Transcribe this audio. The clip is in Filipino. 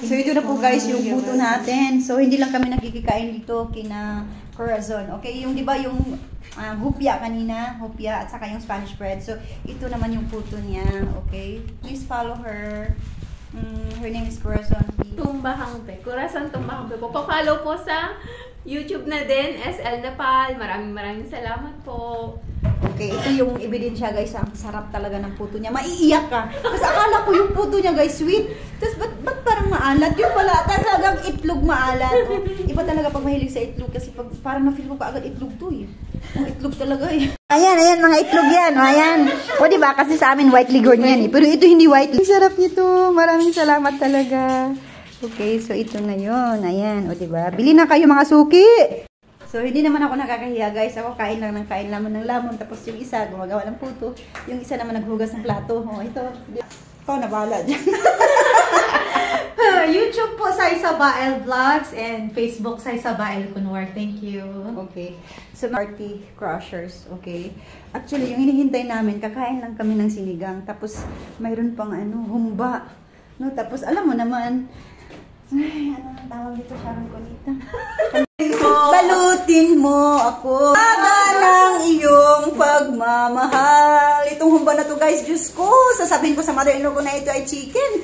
So, ito na po guys yung puto natin. So, hindi lang kami nagkikikain dito kina Corazon. Okay, yung di ba yung hupya kanina, hupya at saka yung Spanish bread. So, ito naman yung puto niya. Okay, please follow her. Her name is Corazon. Tumbahang Pe. Corazon Tumbahang Pe po. Pa-follow po sa YouTube na din, SL Nepal. Maraming salamat po. Okay, ito yung ebidensya guys, ang sarap talaga ng puto niya. Maiiyak ka. Kasi akala ko yung puto niya guys, sweet. Tapos ba't parang maalat? Yung pala, talagang itlog maalat. O, iba talaga pag mahilig sa itlog kasi pag, parang na-feel ko kaagad itlog to eh. Ang itlog talaga eh. Ayan, mga itlog yan. Ayan. O diba, kasi sa amin white lighorn yan eh. Pero ito hindi white. Ang sarap nito. Maraming salamat talaga. Okay, so ito na yun. Ayan, o diba. Bili na kayo mga suki. So, hindi naman ako nakakahiya guys. Ako kain lang ng kain lamon ng lamon. Tapos yung isa, gumagawa ng puto. Yung isa naman naghugas ng plato. O, ito. Ikaw na bahala dyan. YouTube po sa Isabael Vlogs and Facebook sa Isabael Kunwar. Thank you. Okay. So, party crushers. Okay. Actually, yung hinihintay namin, kakain lang kami ng sinigang. Tapos, mayroon pang humba. No? Tapos, alam mo naman, ay, ano ang tawag dito? Sharon Conita. Balutin mo ako ng iyong pagmamahal. Itong humba na to guys, Diyos ko, sasabihin ko sa mother-in-law ko na ito ay chicken.